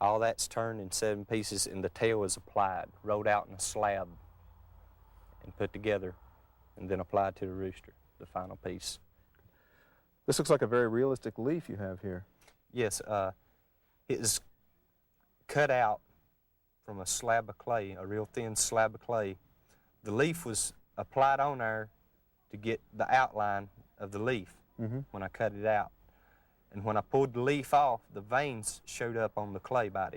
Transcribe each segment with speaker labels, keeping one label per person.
Speaker 1: All that's turned in 7 pieces, and the tail is applied, rolled out in a slab, and put together, and then applied to the rooster, the final piece.
Speaker 2: This looks like a very realistic leaf you have here.
Speaker 1: Yes, it is cut out from a slab of clay, a real thin slab of clay. The leaf was applied on there to get the outline of the leaf when I cut it out. And when I pulled the leaf off, the veins showed up on the clay body.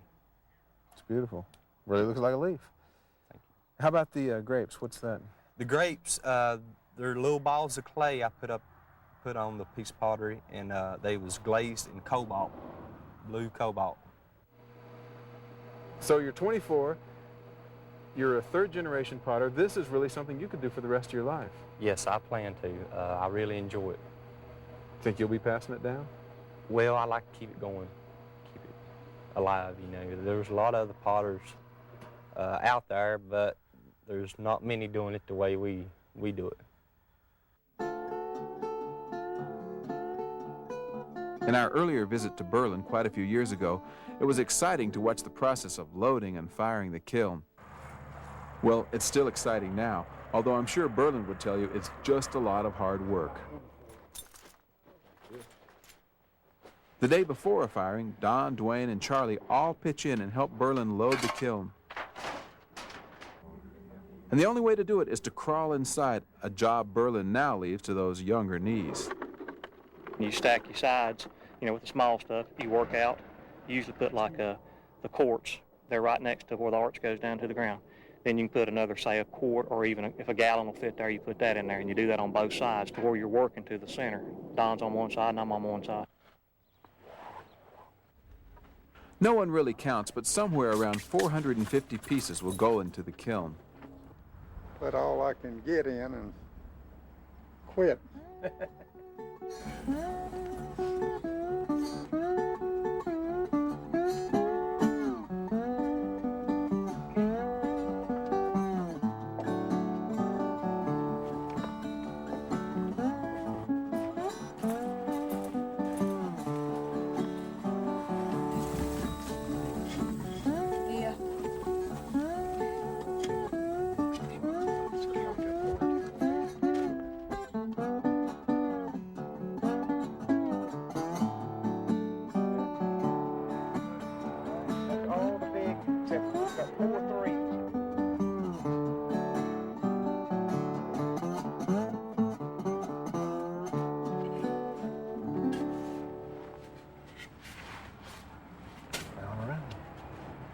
Speaker 2: It's beautiful. Really looks like a leaf.
Speaker 1: Thank you.
Speaker 2: How about the grapes? What's that?
Speaker 1: The grapes, they're little balls of clay I put on the piece of pottery, and they was glazed in cobalt, blue cobalt.
Speaker 2: So you're 24, you're a third-generation potter. This is really something you could do for the rest of your life.
Speaker 1: Yes, I plan to. I really enjoy it.
Speaker 2: Think you'll be passing it down?
Speaker 1: Well, I like to keep it going, keep it alive, you know. There's a lot of other potters out there, but there's not many doing it the way we do it.
Speaker 2: In our earlier visit to Burlon quite a few years ago, it was exciting to watch the process of loading and firing the kiln. Well, it's still exciting now, although I'm sure Burlon would tell you it's just a lot of hard work. The day before a firing, Don, Dwayne, and Charlie all pitch in and help Burlon load the kiln. And the only way to do it is to crawl inside, a job Burlon now leaves to those younger knees.
Speaker 3: You stack your sides, you know, with the small stuff. You work out. You usually put like the quarts. They're right next to where the arch goes down to the ground. Then you can put another, say, a quart, or even if a gallon will fit there, you put that in there, and you do that on both sides to where you're working to the center. Don's on one side, and I'm on one side.
Speaker 2: No one really counts, but somewhere around 450 pieces will go into the kiln.
Speaker 4: Put all I can get in and quit.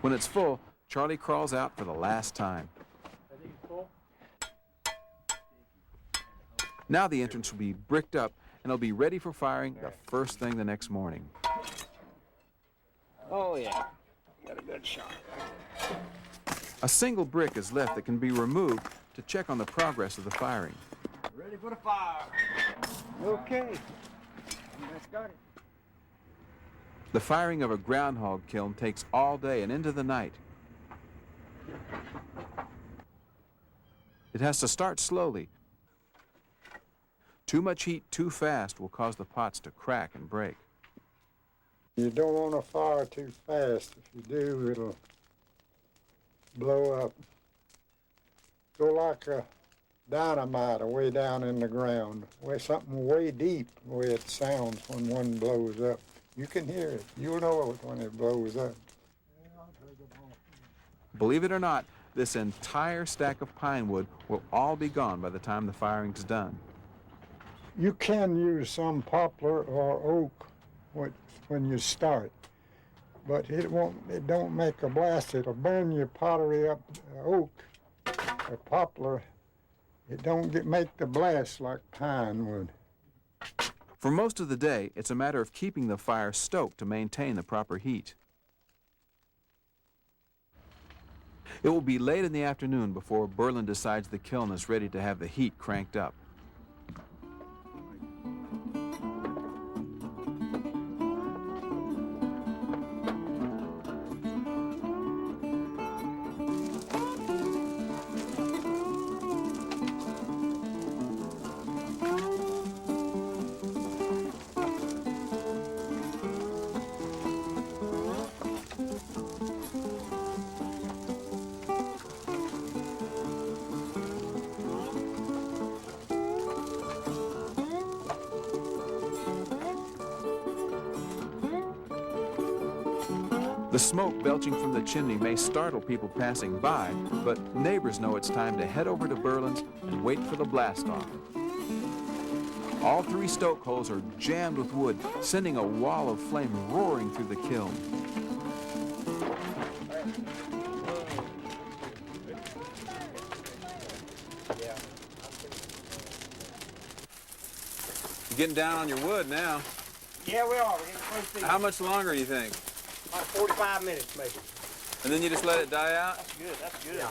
Speaker 2: When it's full, Charlie crawls out for the last time. Now the entrance will be bricked up and it'll be ready for firing the first thing the next morning.
Speaker 5: Oh yeah, got a good shot.
Speaker 2: A single brick is left that can be removed to check on the progress of the firing.
Speaker 5: Ready for the fire. Okay, let's got it.
Speaker 2: The firing of a groundhog kiln takes all day and into the night. It has to start slowly. Too much heat too fast will cause the pots to crack and break.
Speaker 4: You don't want to fire too fast. If you do, it'll blow up. Go like a dynamite way down in the ground, something way deep, the way it sounds when one blows up. You can hear it. You'll know it when it blows up.
Speaker 2: Believe it or not, this entire stack of pine wood will all be gone by the time the firing's done.
Speaker 4: You can use some poplar or oak when you start, but it don't make a blast. It'll burn your pottery up. Oak or poplar, it don't make the blast like pine would.
Speaker 2: For most of the day, it's a matter of keeping the fire stoked to maintain the proper heat. It will be late in the afternoon before Burlon decides the kiln is ready to have the heat cranked up. The smoke belching from the chimney may startle people passing by, but neighbors know it's time to head over to Burlon's and wait for the blast-off. All 3 stoke holes are jammed with wood, sending a wall of flame roaring through the kiln.
Speaker 6: You're getting down on your wood now.
Speaker 5: Yeah, we are. We're getting close to
Speaker 6: How much longer do you think?
Speaker 5: about 45 minutes, maybe.
Speaker 6: And then you just let it die out?
Speaker 5: That's good. That's good. Yeah.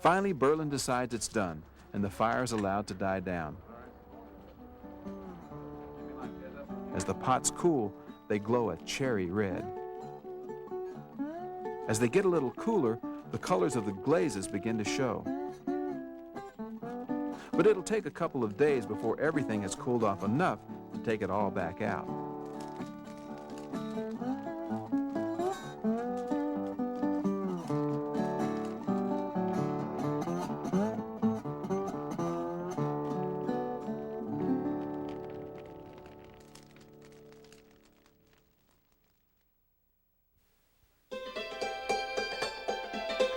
Speaker 2: Finally, Burlon decides it's done, and the fire is allowed to die down. As the pots cool, they glow a cherry red. As they get a little cooler, the colors of the glazes begin to show. But it'll take a couple of days before everything has cooled off enough to take it all back out.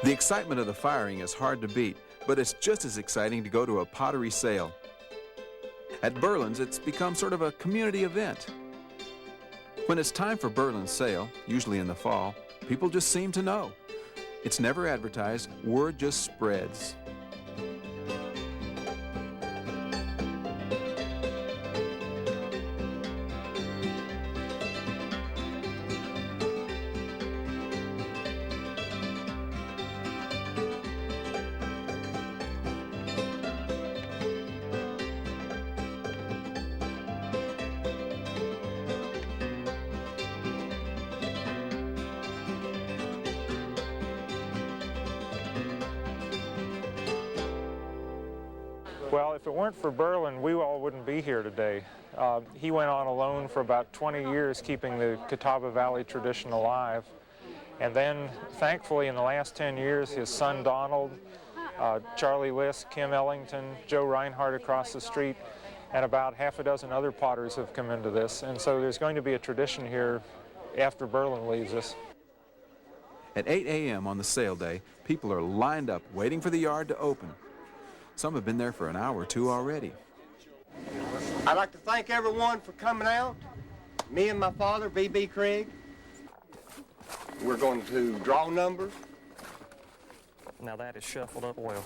Speaker 2: The excitement of the firing is hard to beat, but it's just as exciting to go to a pottery sale. At Burlon's, it's become sort of a community event. When it's time for Burlon's sale, usually in the fall, people just seem to know. It's never advertised, word just spreads.
Speaker 7: Well, if it weren't for Burlon, we all wouldn't be here today. He went on alone for about 20 years, keeping the Catawba Valley tradition alive. And then, thankfully, in the last 10 years, his son Donald, Charlie Lisk, Kim Ellington, Joe Reinhardt across the street, and about half a dozen other potters have come into this. And so there's going to be a tradition here after Burlon leaves us.
Speaker 2: At 8 a.m. on the sale day, people are lined up waiting for the yard to open. Some have been there for an hour or two already.
Speaker 5: I'd like to thank everyone for coming out. Me and my father, B.B. Craig. We're going to draw numbers.
Speaker 3: Now that is shuffled up well.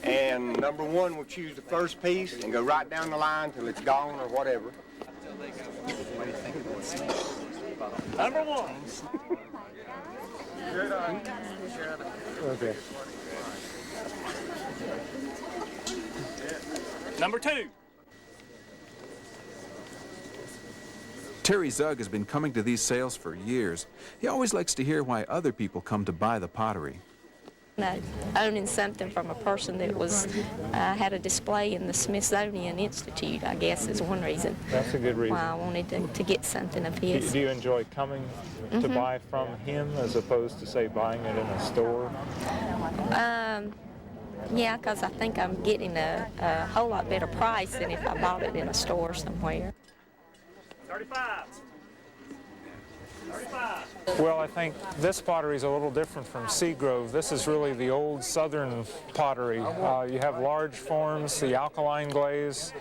Speaker 5: And number 1 will choose the first piece and go right down the line till it's gone or whatever. Number 1.
Speaker 7: Okay.
Speaker 5: Number 2.
Speaker 2: Terry Zugg has been coming to these sales for years. He always likes to hear why other people come to buy the pottery.
Speaker 8: Owning something from a person that was had a display in the Smithsonian Institute, I guess, is one reason.
Speaker 7: That's a good reason.
Speaker 8: Why I wanted to get something of his.
Speaker 7: Do you enjoy coming to buy from him as opposed to, say, buying it in a store?
Speaker 8: Yeah, because I think I'm getting a whole lot better price than if I bought it in a store somewhere.
Speaker 5: 35. 35.
Speaker 7: Well, I think this pottery is a little different from Seagrove. This is really the old southern pottery. You have large forms, the alkaline glaze,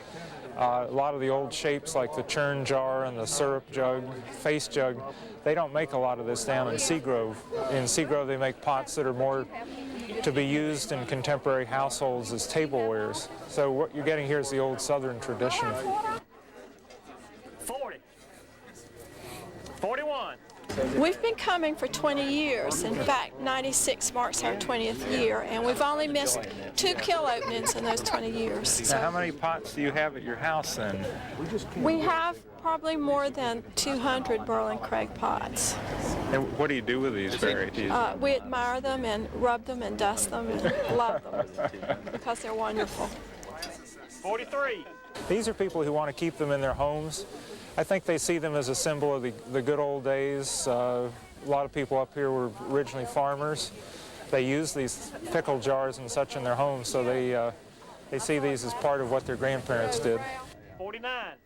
Speaker 7: a lot of the old shapes like the churn jar and the syrup jug, face jug. They don't make a lot of this down in Seagrove. In Seagrove, they make pots that are more to be used in contemporary households as tablewares. So what you're getting here is the old southern tradition.
Speaker 5: 40. 41.
Speaker 9: We've been coming for 20 years. In fact, 96 marks our 20th year, and we've only missed 2 kiln openings in those 20 years.
Speaker 7: Now, how many pots do you have at your house then?
Speaker 9: We have probably more than 200 Burlon Craig pots.
Speaker 7: And what do you do with these varieties?
Speaker 9: We admire them and rub them and dust them and love them because they're wonderful.
Speaker 5: 43.
Speaker 7: These are people who want to keep them in their homes. I think they see them as a symbol of the good old days. A lot of people up here were originally farmers. They use these pickle jars and such in their homes, so they see these as part of what their grandparents did.
Speaker 5: 49.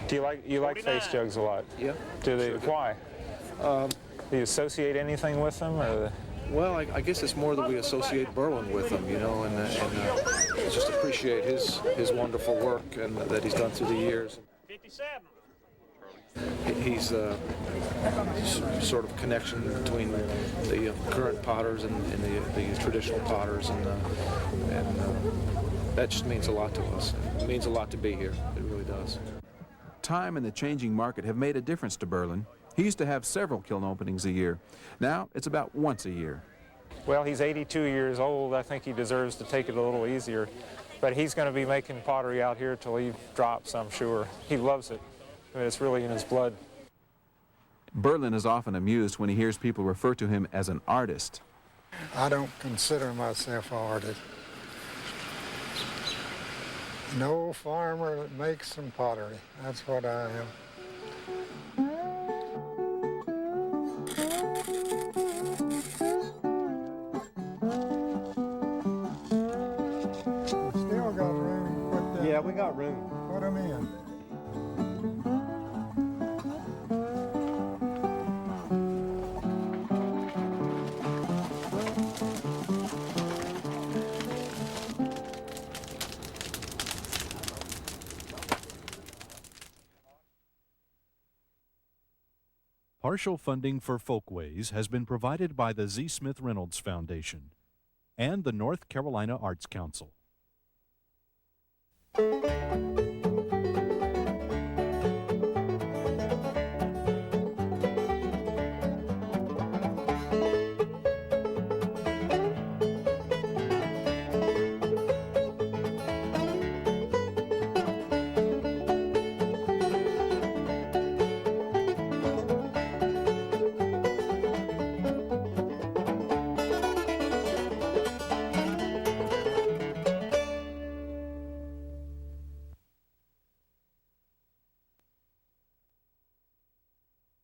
Speaker 7: Do you like face jugs a lot?
Speaker 10: Yeah.
Speaker 7: Do they? Why? Do you associate anything with them, or?
Speaker 10: Well, I guess it's more that we associate Burlon with them, you know, and just appreciate his wonderful work and that he's done through the years.
Speaker 11: 57.
Speaker 10: He's sort of connection between the current potters and the traditional potters, and that just means a lot to us. It means a lot to be here. It really does.
Speaker 2: Time and the changing market have made a difference to Burlon. He used to have several kiln openings a year. Now it's about once a year.
Speaker 7: Well, he's 82 years old. I think he deserves to take it a little easier. But he's going to be making pottery out here till he drops, I'm sure. He loves it. I mean, it's really in his blood.
Speaker 2: Burlon is often amused when he hears people refer to him as an artist.
Speaker 4: I don't consider myself an artist. No farmer that makes some pottery. That's what I am. Still got room to put them.
Speaker 5: Yeah, we got room.
Speaker 4: Put them in.
Speaker 12: Partial funding for Folkways has been provided by the Z. Smith Reynolds Foundation and the North Carolina Arts Council.